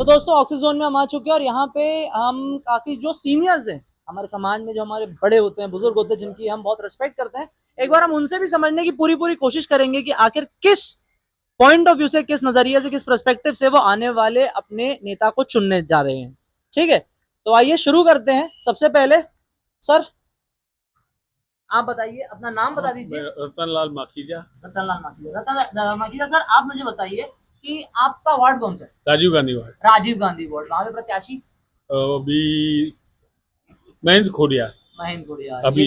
दोस्तों ऑक्सीजोन में हम आ चुके हैं और यहाँ पे हम काफी जो सीनियर्स हैं हमारे समाज में, जो हमारे बड़े होते हैं, बुजुर्ग होते हैं, जिनकी हम बहुत रिस्पेक्ट करते हैं, एक बार हम उनसे भी समझने की पूरी पूरी कोशिश करेंगे कि आखिर किस पॉइंट ऑफ व्यू से, किस नजरिए से, किस पर्सपेक्टिव से वो आने वाले अपने नेता को चुनने जा रहे हैं। ठीक है, तो आइए शुरू करते हैं। सबसे पहले सर, आप बताइए, अपना नाम बता दीजिए। रतन लाल माखीजा। रतन लाल माखीजा। रतन माखीजा सर, आप मुझे बताइए कि आपका वार्ड कौन सा है? राजीव गांधी वार्ड। राजीव गांधी वार्ड, वहां पे प्रत्याशी अभी महेंद्र खोडिया। महेंद्र गुड़िया। अभी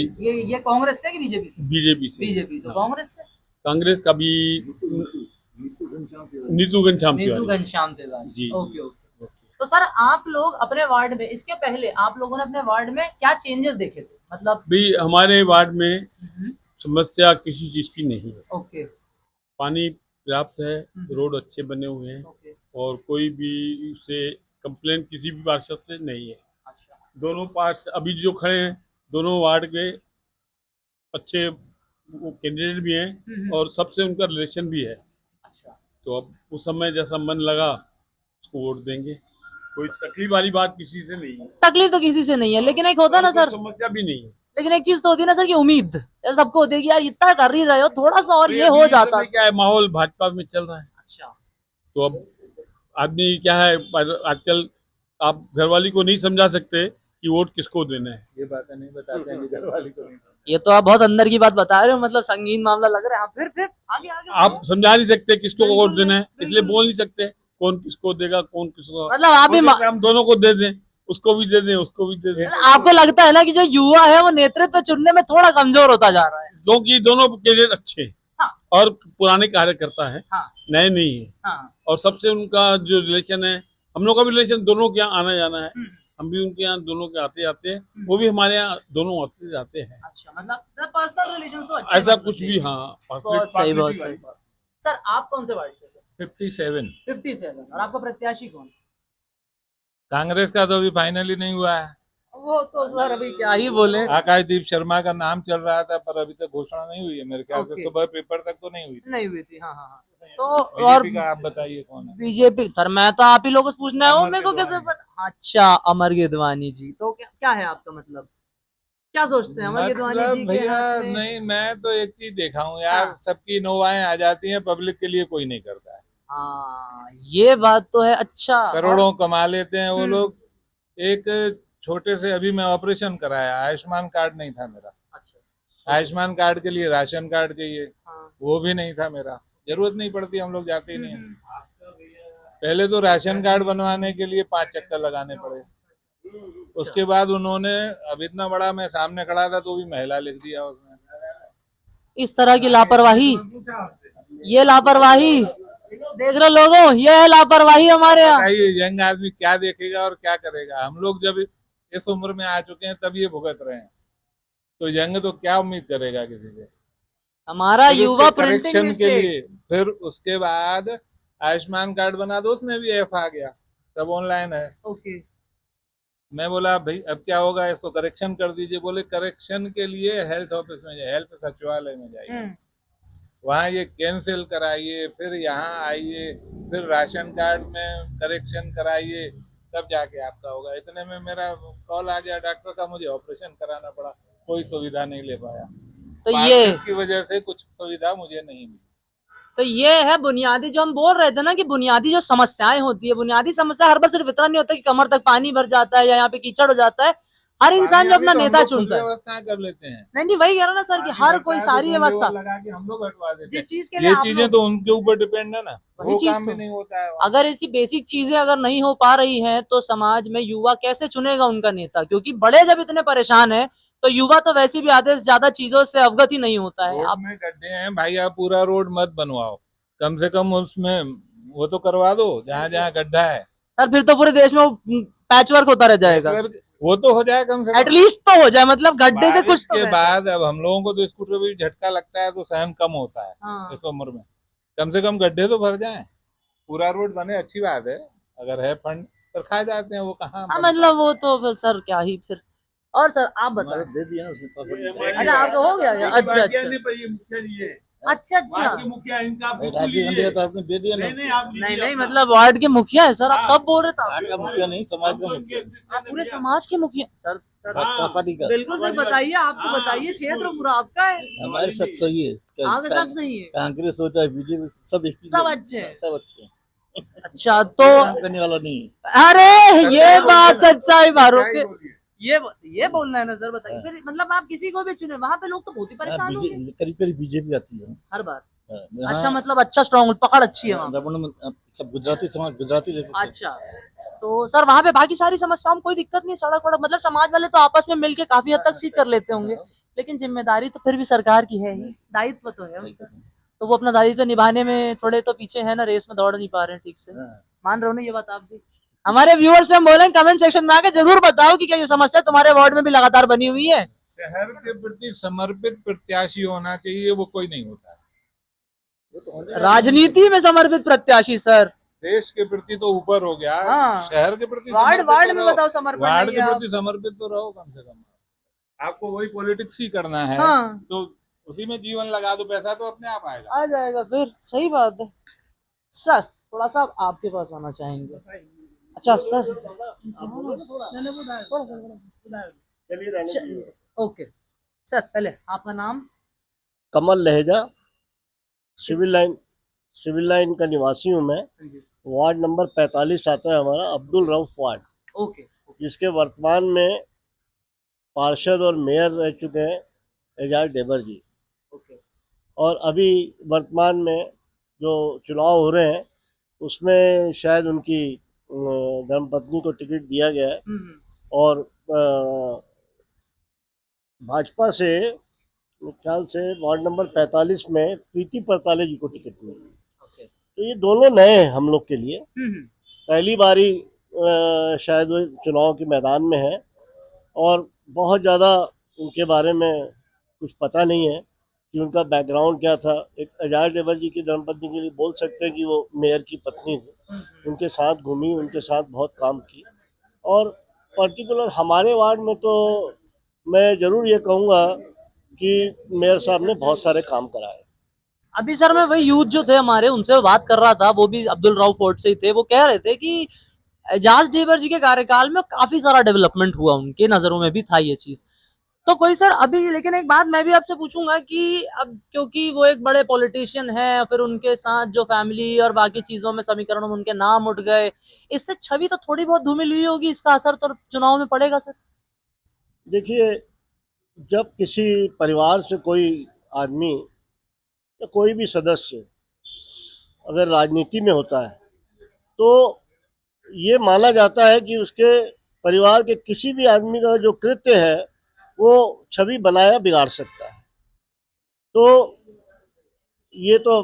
ये कांग्रेस से कि बीजेपी से? बीजेपी से। बीजेपी तो हाँ। कांग्रेस से। कांग्रेस का भी नीतू घनश्याम नीतू तिवारी घनश्याम तिवारी जी। Okay okay. तो सर, आप लोग अपने वार्ड में, इसके पहले आप लोगों ने अपने वार्ड में क्या चेंजेस देखे थे, मतलब? भी हमारे वार्ड में समस्या किसी चीज की नहीं है। ओके पानी पर्याप्त है, रोड अच्छे बने हुए हैं ओके। और कोई भी से कंप्लेन किसी भी पार्षद से नहीं है। अच्छा दोनों पार्षद अभी जो खड़े हैं, दोनों वार्ड के अच्छे कैंडिडेट भी हैं और सबसे उनका रिलेशन भी है। अच्छा। तो अब उस समय जैसा मन लगा उसको वोट देंगे। कोई तकलीफ वाली बात किसी से नहीं है। तकलीफ तो किसी से नहीं है, लेकिन एक होता है ना कोई सर, समस्या भी नहीं है। लेकिन एक चीज तो होती है ना सर, की उम्मीद यार सबको होती है कि यार इतना कर ही रहे हो, थोड़ा सा और तो ये अभी हो इस जाता। समय क्या है, माहौल भाजपा में चल रहा है। अच्छा। तो अब आदमी क्या है, आजकल आप घरवाली को नहीं समझा सकते कि वोट किसको देना है। ये बातें नहीं बताते हैं घरवाली को नहीं। ये तो आप बहुत अंदर की बात बता रहे हो, मतलब संगीन मामला लग रहा है। हाँ, फिर आगे आगे आप समझा नहीं सकते किसको बिल्कुल वोट देना है, नहीं, इसलिए बिल्कुल बोल नहीं सकते कौन किसको देगा, कौन किसको। मतलब आप भी हो सकता है हम दोनों को दे दें, उसको भी दे दें, उसको भी दे दें। मतलब आपको लगता है ना कि जो युवा है वो नेतृत्व चुनने में थोड़ा कमजोर होता जा रहा है? क्योंकि दोनों कैंडिडेट अच्छे हैं। हाँ और पुराने कार्यकर्ता है, हाँ नए नहीं है। हाँ। और सबसे उनका जो रिलेशन है, हम लोग का भी रिलेशन, दोनों के यहाँ आना जाना है। हम भी उनके यहाँ दोनों के आते जाते हैं, वो भी हमारे यहाँ दोनों आते जाते हैं। अच्छा, मतलब पर्सनल रिलेशन तो अच्छे ऐसा हैं कुछ भी। हाँ, बहुत सही, बहुत सही। सर, आप कौन से वार्ड से? 57। 57। और आपका प्रत्याशी कौन? कांग्रेस का तो अभी फाइनली नहीं हुआ है। वो तो सर अभी क्या ही बोले। आकाशदीप शर्मा का नाम चल रहा था पर अभी तक घोषणा नहीं हुई है, मेरे ख्याल से ओके। सुबह पेपर तक तो नहीं हुई थी। नहीं हुई थी, हाँ हाँ हाँ। तो और बीजेपी का आप बताइए कौन है? बीजेपी सर, मैं तो आप ही लोगों से पूछना है, वो अमर मेरे को कैसे गिदवानी। पता? अच्छा, अमर गिदवानी जी। तो क्या है आपका मतलब, क्या सोचते हैं अमर गिदवानी जी मतलब के भैया हाथ में? नहीं, मैं तो एक चीज देखा हूँ यार, हाँ। सबकी नोवाएं आ जाती हैं, पब्लिक के लिए कोई नहीं करता है। हाँ, ये बात तो है। अच्छा। करोड़ों कमा लेते हैं वो हम्म। लोग। एक छोटे से अभी मैं ऑपरेशन कराया, आयुष्मान कार्ड नहीं था मेरा। अच्छा। आयुष्मान कार्ड के लिए राशन कार्ड चाहिए, हाँ। वो भी नहीं था मेरा। जरूरत नहीं पड़ती, हम लोग जाते ही नहीं हैं। पहले तो राशन कार्ड बनवाने के लिए 5 चक्कर लगाने पड़े। उसके बाद उन्होंने, अब इतना बड़ा मैं सामने खड़ा था तो भी महिला लिख दिया उसमें। इस तरह की लापरवाही, ये लापरवाही देख रहे हो लोगों, ये है लापरवाही हमारे यहाँ। बताइए यंग आदमी क्या देखेगा और क्या करेगा? हम लोग जब इस उम्र में आ चुके हैं तब ये भुगत रहे हैं, तो यंग तो क्या उम्मीद करेगा किसी से? हमारा फिर युवा उसके प्रिंटिंग करेक्शन के मिस्टेक। लिए, फिर उसके बाद आयुष्मान कार्ड बना दो, उसमें भी एफ आ गया, सब ऑनलाइन है। ओके। मैं बोला भाई अब क्या होगा, इसको करेक्शन कर दीजिए। बोले करेक्शन के लिए हेल्थ ऑफिस में जाइए, हेल्थ सचिवालय में जाइए, वहाँ ये कैंसिल कराइए, फिर यहाँ आइए, फिर राशन कार्ड में करेक्शन कराइए, तब जाके आपका होगा। इतने में मेरा कॉल आ गया डॉक्टर का, मुझे ऑपरेशन कराना पड़ा, कोई सुविधा नहीं ले पाया। तो ये की वजह से कुछ सुविधा मुझे नहीं मिली। तो ये है बुनियादी, जो हम बोल रहे थे ना कि बुनियादी जो समस्याएं होती है, बुनियादी समस्या हर बार सिर्फ इतना नहीं होता कि कमर तक पानी भर जाता है या यहाँ पे कीचड़ हो जाता है। हर इंसान जो अपना नेता चुनता है, व्यवस्थाएं कर लेते हैं। नहीं वही कह रहा ना सर कि हर कोई सारी व्यवस्था लगा के हम लोग हटवा देते हैं। जिस चीज के लिए ये आप चीजें तो उनके ऊपर डिपेंड है ना, वही वो चीज काम भी तो, नहीं होता है वहाँ। अगर ऐसी बेसिक चीजें अगर नहीं हो पा रही हैं तो समाज में युवा कैसे चुनेगा उनका नेता? क्योंकि बड़े जब इतने परेशान है तो युवा तो वैसे भी आधे से ज्यादा चीजों से अवगत ही नहीं होता है। रोड में गड्ढे हैं भाई, आप पूरा रोड मत बनवाओ, कम से कम उसमें वो तो करवा दो जहाँ जहाँ गड्ढा है। सर फिर तो पूरे देश में पैच वर्क होता रह जाएगा। वो तो हो जाए कम से कम, एटलीस्ट तो हो जाए, मतलब गड्ढे से कुछ तो के रहे। बाद अब हम लोगों को तो स्कूटर भी झटका लगता है तो सहन कम होता है। हाँ। इस उम्र में कम से कम गड्ढे तो भर जाए, पूरा रोड बने, अच्छी बात है। अगर है फंड पर खा जाते हैं, वो कहाँ हाँ मतलब वो तो सर क्या ही फिर। और सर आप बताएं। दे दिया अच्छा, आपका हो गया क्या? अच्छा अच्छा। पर ये मुखिया जी है, अच्छा अच्छा, वार्ड के मुखिया इनका आप बिल्कुल राजीव गांधी लीजिए। का तो आपने दे दिया ना। नहीं नहीं आप नहीं लीजिए नहीं अपना। मतलब वार्ड के मुखिया है सर, आप सब बोल रहे थे वार्ड का मुखिया नहीं, समाज का मुखिया। आप पूरे समाज के मुखिया सर। सर हाँ। प्रॉपर्टी का बिल्कुल सर बताइए, आपको हाँ, बताइए, क्षेत्र बिल्कुल। पूरा आपका है, हमारे सब सही है। आपका सब सही है, कांग्रेस हो चाहे बीजेपी, सब एक ही सब है। अच्छे हैं। सब अच्छे हैं। अच्छा तो काम करने वाला नहीं है। अरे ये बात सच्चाई मारो सच्चाई कि बोलिए। ये बोलना है ना सर, बताइए फिर मतलब आप किसी को भी चुने, वहां पे लोग तो बहुत ही परेशान होंगे करीब करीब बीजेपी आती है। हर बार। हाँ, अच्छा मतलब अच्छा स्ट्रॉन्ग पकड़ अच्छी है वहाँ पे। रमन सब गुजराती समाज, गुजराती रहते हैं। अच्छा तो सर वहाँ पे बाकी सारी समस्याओं में कोई दिक्कत नहीं, सड़क वड़क मतलब समाज वाले तो आपस में मिलके काफी हद तक ठीक कर लेते होंगे, लेकिन जिम्मेदारी तो फिर भी सरकार की है ही, दायित्व तो है उनका। तो वो अपना दायित्व निभाने में थोड़े तो पीछे है ना, रेस में दौड़ नहीं पा रहे हैं ठीक से। मान रहे हो ना ये बात आप भी? हमारे व्यूअर्स से हम बोलें कमेंट सेक्शन में आके जरूर बताओ कि क्या ये समस्या तुम्हारे वार्ड में भी लगातार बनी हुई है। शहर के प्रति समर्पित प्रत्याशी होना चाहिए, वो कोई नहीं होता। राजनीति में समर्पित प्रत्याशी सर, देश के प्रति तो ऊपर हो गया, हाँ। शहर के प्रति वार्ड समर्पित वार्ड तो में रहो। बताओ समर्पण वार्ड नहीं के है आप। प्रति समर्पित तो रहो कम से कम। आपको वही पॉलिटिक्स ही करना है हाँ। तो उसी में जीवन लगा दो, पैसा तो अपने आप आएगा। आ जाएगा फिर, सही बात है सर। थोड़ा सा आपके पास आना चाहेंगे। अच्छा सर ओके सर, पहले आपका नाम? कमल लहजा, सिविल लाइन का निवासी हूँ मैं। वार्ड नंबर 45 आता है हमारा, अब्दुल रऊफ वार्ड, ओके जिसके वर्तमान में पार्षद और मेयर रह चुके हैं एजाज डेबर जी। ओके और अभी वर्तमान में जो चुनाव हो रहे हैं उसमें शायद उनकी धर्मपत्नी को टिकट दिया गया है। और भाजपा से मेरे ख्याल से वार्ड नंबर 45 में प्रीति परताले जी को टिकट मिली। ओके तो ये दोनों नए हैं हम लोग के लिए, पहली बारी शायद वो चुनाव के मैदान में है और बहुत ज़्यादा उनके बारे में कुछ पता नहीं है कि उनका बैकग्राउंड क्या था। एक एजाज डेबर जी की धर्मपत्नी के लिए बोल सकते हैं कि वो मेयर की पत्नी थी, उनके साथ घूमी, उनके साथ बहुत काम की। और पर्टिकुलर हमारे वार्ड में तो मैं ज़रूर ये कहूँगा कि मेयर साहब ने बहुत सारे काम कराए। अभी सर मैं वही यूथ जो थे हमारे उनसे बात कर रहा था, वो भी अब्दुल राव फोर्ट से ही थे। वो कह रहे थे कि एजाज डेबर जी के कार्यकाल में काफी सारा डेवलपमेंट हुआ, उनके नजरों में भी था ये चीज। तो कोई सर अभी, लेकिन एक बात मैं भी आपसे पूछूंगा कि अब क्योंकि वो एक बड़े पॉलिटिशियन हैं, फिर उनके साथ जो फैमिली और बाकी चीजों में समीकरणों में उनके नाम उठ गए, इससे छवि तो थोड़ी बहुत धूमिल हुई होगी, इसका असर तो चुनाव में पड़ेगा सर? देखिए, जब किसी परिवार से कोई आदमी या कोई भी सदस्य अगर राजनीति में होता है तो ये माना जाता है कि उसके परिवार के किसी भी आदमी का जो कृत्य है वो छवि बनाया बिगाड़ सकता है। तो ये तो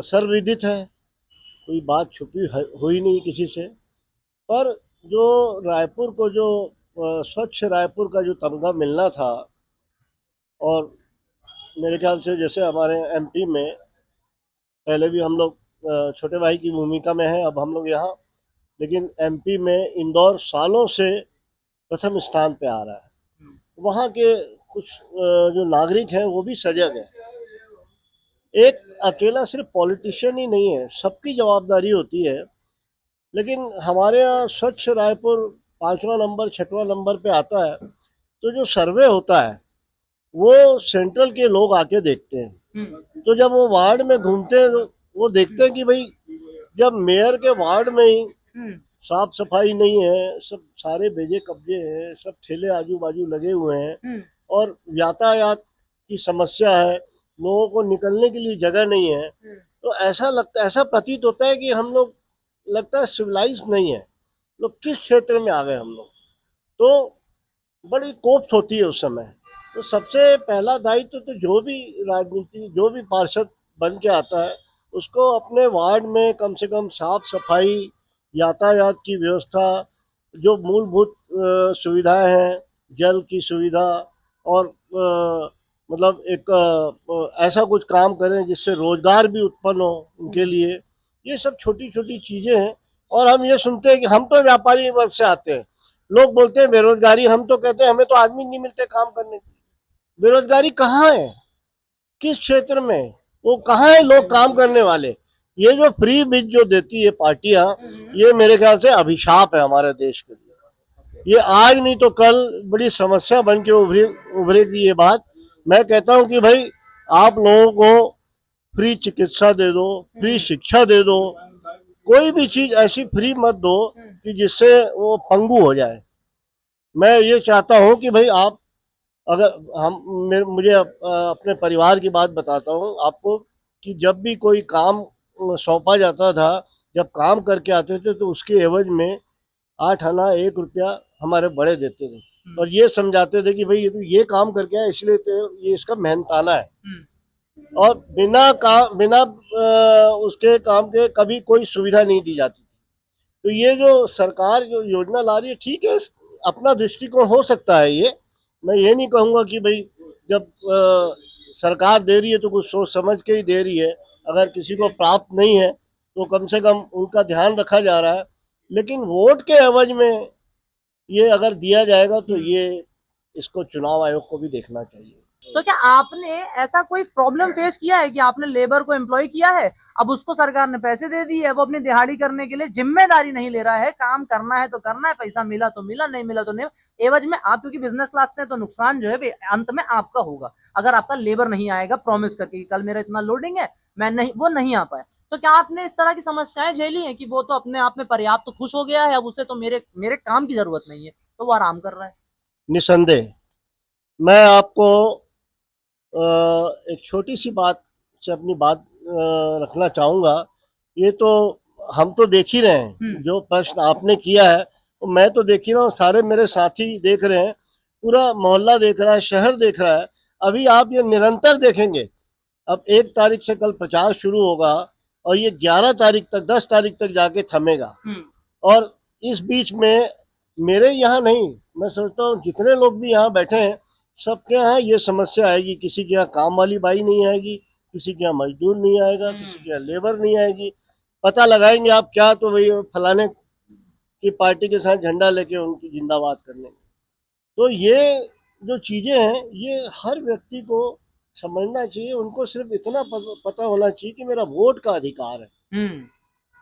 सर्वविदित है, कोई बात छुपी हुई नहीं किसी से। पर जो रायपुर को जो स्वच्छ रायपुर का जो तमगा मिलना था, और मेरे ख्याल से जैसे हमारे एमपी में पहले भी हम लोग छोटे भाई की भूमिका में है, अब हम लोग यहाँ, लेकिन एमपी में इंदौर सालों से प्रथम स्थान पे आ रहा है। वहाँ के कुछ जो नागरिक हैं वो भी सजग हैं। एक अकेला सिर्फ पॉलिटिशियन ही नहीं है, सबकी जवाबदारी होती है। लेकिन हमारे यहाँ स्वच्छ रायपुर 5वां नंबर 6वां नंबर पे आता है, तो जो सर्वे होता है वो सेंट्रल के लोग आके देखते हैं। तो जब वो वार्ड में घूमते हैं तो वो देखते हैं कि भाई जब मेयर के वार्ड में ही साफ सफाई नहीं है, सब सारे बेजे कब्जे हैं, सब ठेले आजू बाजू लगे हुए हैं और यातायात की समस्या है, लोगों को निकलने के लिए जगह नहीं है, तो ऐसा लगता, ऐसा प्रतीत होता है कि हम लोग, लगता है सिविलाइज नहीं है, लोग किस क्षेत्र में आ गए हम लोग। तो बड़ी कोफ्त होती है उस समय। तो सबसे पहला दायित्व तो जो भी राजनीति, जो भी पार्षद बन के आता है उसको अपने वार्ड में कम से कम साफ सफाई, यातायात की व्यवस्था, जो मूलभूत सुविधाएं हैं, जल की सुविधा, और मतलब एक ऐसा कुछ काम करें जिससे रोजगार भी उत्पन्न हो उनके लिए। ये सब छोटी छोटी चीज़ें हैं। और हम ये सुनते हैं कि हम तो व्यापारी वर्ग से आते हैं, लोग बोलते हैं बेरोजगारी, हम तो कहते हैं हमें तो आदमी नहीं मिलते काम करने के। बेरोजगारी कहाँ है, किस क्षेत्र में? वो कहाँ है लोग काम करने वाले? ये जो फ्री बीज जो देती है पार्टियां, ये मेरे ख्याल से अभिशाप है हमारे देश के लिए। ये आज नहीं तो कल बड़ी समस्या बन के उभरेगी ये बात। मैं कहता हूं कि भाई आप लोगों को फ्री चिकित्सा दे दो, फ्री शिक्षा दे दो, कोई भी चीज ऐसी फ्री मत दो कि जिससे वो पंगु हो जाए। मैं ये चाहता हूं कि भाई आप अगर मुझे अपने परिवार की बात बताता हूं आपको कि जब भी कोई काम सौंपा जाता था, जब काम करके आते थे तो उसके एवज में 8 आना 1 रुपया हमारे बड़े देते थे और ये समझाते थे कि भाई ये काम करके आया इसलिए तो ये इसका मेहनताना है। और बिना उसके काम के कभी कोई सुविधा नहीं दी जाती। तो ये जो सरकार जो योजना ला रही है, ठीक है, अपना दृष्टिकोण हो सकता है। ये मैं ये नहीं कहूँगा कि भाई जब सरकार दे रही है तो कुछ सोच समझ के ही दे रही है। अगर किसी को प्राप्त नहीं है तो कम से कम उनका ध्यान रखा जा रहा है, लेकिन वोट के एवज में ये अगर दिया जाएगा तो ये इसको चुनाव आयोग को भी देखना चाहिए। तो क्या आपने ऐसा कोई प्रॉब्लम फेस किया है कि आपने लेबर को एम्प्लॉय किया है, अब उसको सरकार ने पैसे दे दिए है, वो अपनी दिहाड़ी करने के लिए जिम्मेदारी नहीं ले रहा है, काम करना है तो करना है, पैसा मिला तो मिला, नहीं मिला तो नहीं, एवज में आप क्योंकि बिजनेस क्लास से तो नुकसान जो है अंत में आपका होगा अगर आपका लेबर नहीं आएगा प्रॉमिस करके कि कल मेरा इतना लोडिंग है, मैं नहीं, वो नहीं आ पाए। तो क्या आपने इस तरह की समस्याएं झेली हैं कि वो तो अपने आप में पर्याप्त तो खुश हो गया है, अब उसे तो मेरे काम की जरूरत नहीं है, तो वो आराम कर रहा है? निसंदेह मैं आपको एक छोटी सी बात से अपनी बात रखना चाहूँगा। ये तो हम तो देख ही रहे हैं, जो प्रश्न आपने किया है तो मैं तो देख ही रहा हूँ, सारे मेरे साथी देख रहे हैं, पूरा मोहल्ला देख रहा है, शहर देख रहा है। अभी आप ये निरंतर देखेंगे। अब 1 तारीख से कल प्रचार शुरू होगा और ये 11 तारीख तक 10 तारीख तक जाके थमेगा। और इस बीच में मेरे यहाँ नहीं, मैं सोचता हूँ जितने लोग भी यहाँ बैठे हैं सबके यहाँ ये समस्या आएगी। किसी के यहाँ काम वाली बाई नहीं आएगी, किसी के यहाँ मजदूर नहीं आएगा, किसी के यहाँ लेबर नहीं आएगी। पता लगाएंगे आप क्या, तो वही फलाने की पार्टी के साथ झंडा लेके उनकी जिंदाबाद करने। तो ये जो चीजें हैं ये हर व्यक्ति को समझना चाहिए। उनको सिर्फ इतना पता होना चाहिए कि मेरा वोट का अधिकार है।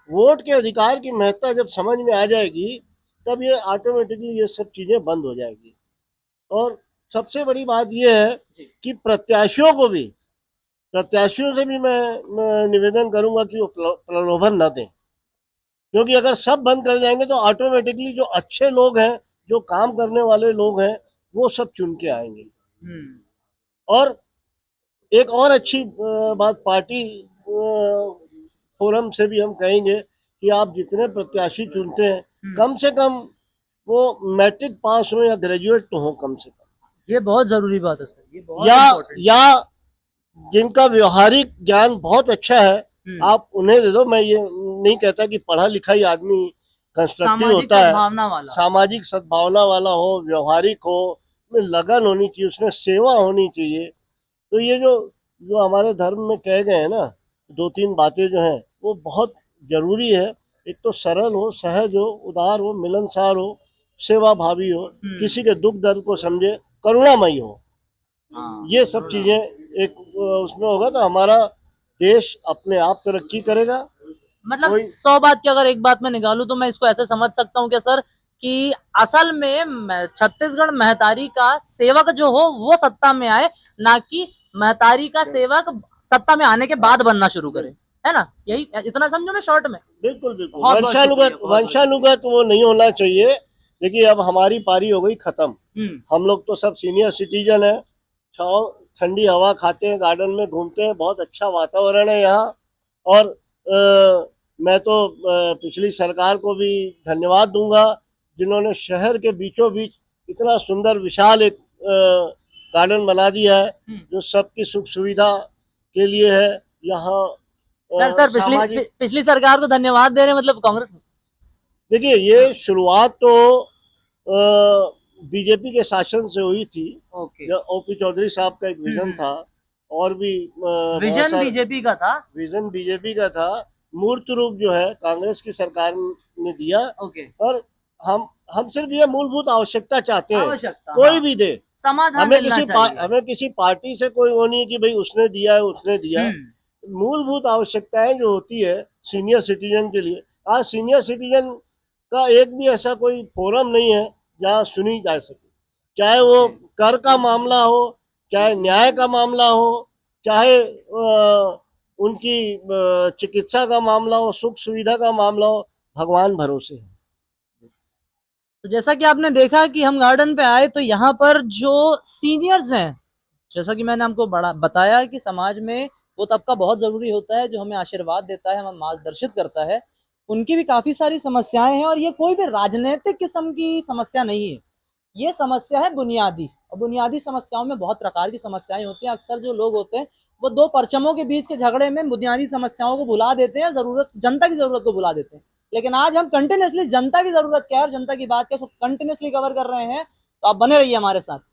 वोट के अधिकार की महत्ता जब समझ में आ जाएगी तब ये ऑटोमेटिकली ये सब चीजें बंद हो जाएगी। और सबसे बड़ी बात यह है कि प्रत्याशियों से भी मैं निवेदन करूंगा कि वो प्रलोभन न दें, क्योंकि अगर सब बंद कर जाएंगे तो ऑटोमेटिकली जो अच्छे लोग हैं, जो काम करने वाले लोग हैं, वो सब चुन के आएंगे। और एक और अच्छी बात पार्टी फोरम से भी हम कहेंगे कि आप जितने प्रत्याशी चुनते हैं कम से कम वो मैट्रिक पास हो या ग्रेजुएट तो हो कम से कम। ये बहुत जरूरी बात है सर, ये बहुत या जिनका व्यवहारिक ज्ञान बहुत अच्छा है आप उन्हें दे दो। मैं ये नहीं कहता कि पढ़ा लिखा ही आदमी कंस्ट्रक्टिव होता है, सामाजिक सद्भावना वाला हो, व्यवहारिक हो, उसमें लगन होनी चाहिए, उसमें सेवा होनी चाहिए। तो ये जो हमारे धर्म में कहे गए हैं ना 2-3 बातें जो हैं वो बहुत जरूरी है। एक तो सरल हो, सहज हो, उदार हो, मिलनसार हो, सेवा भावी हो, किसी के दुख दर्द को समझे, करुणामयी हो। ये सब चीजें एक उसमें होगा तो हमारा देश अपने आप तरक्की करेगा। मतलब 100 बात की अगर एक बात मैं निकालूं तो मैं इसको ऐसे समझ सकता हूँ क्या सर कि असल में छत्तीसगढ़ महतारी का सेवक जो हो वो सत्ता में आए, ना कि महतारी का सेवक सत्ता में आने के बाद बनना शुरू करे, है ना? यही इतना समझो मैं शॉर्ट में। बिल्कुल वंशानुगत वो नहीं होना चाहिए। देखिए अब हमारी पारी हो गई खत्म, हम लोग तो सब सीनियर सिटीजन है, ठंडी हवा खाते हैं, गार्डन में घूमते हैं, बहुत अच्छा वातावरण है यहाँ। और मैं तो पिछली सरकार को भी धन्यवाद दूंगा जिन्होंने शहर के बीचों बीच इतना सुंदर विशाल एक गार्डन बना दिया है जो सबकी सुख सुविधा के लिए है। यहाँ सर पिछली सरकार को धन्यवाद दे रहे मतलब कांग्रेस में? देखिए ये शुरुआत तो बीजेपी के शासन से हुई थी। ओपी चौधरी साहब का एक विजन था और भी विजन बीजेपी का था, मूर्त रूप जो है कांग्रेस की सरकार ने दिया। और हम सिर्फ ये मूलभूत आवश्यकता चाहते हैं, कोई भी दे समाधान, हमें किसी पार्टी से कोई वो नहीं कि भाई उसने दिया है उसने दिया। मूलभूत आवश्यकताएं जो होती है सीनियर सिटीजन के लिए, आज सीनियर सिटीजन का एक भी ऐसा कोई फोरम नहीं है जहां सुनी जा सके, चाहे वो कर का मामला हो, चाहे न्याय का मामला हो, चाहे उनकी चिकित्सा का मामला हो, सुख सुविधा का मामला हो, भगवान भरोसे है। तो जैसा कि आपने देखा कि हम गार्डन पे आए तो यहाँ पर जो सीनियर्स हैं, जैसा कि मैंने आपको बड़ा बताया कि समाज में वो तबका बहुत जरूरी होता है जो हमें आशीर्वाद देता है, हमें मार्गदर्शित करता है। उनकी भी काफी सारी समस्याएं हैं और ये कोई भी राजनीतिक किस्म की समस्या नहीं है, ये समस्या है बुनियादी। और बुनियादी समस्याओं में बहुत प्रकार की समस्याएं होती हैं। अक्सर जो लोग होते हैं वो दो परचमों के बीच के झगड़े में बुनियादी समस्याओं को भुला देते हैं, जरूरत जनता की जरूरत को भुला देते हैं। लेकिन आज हम कंटिन्यूसली जनता की जरूरत क्या है और जनता की बात क्या है कंटिन्यूसली कवर कर रहे हैं, तो आप बने रहिए हमारे साथ।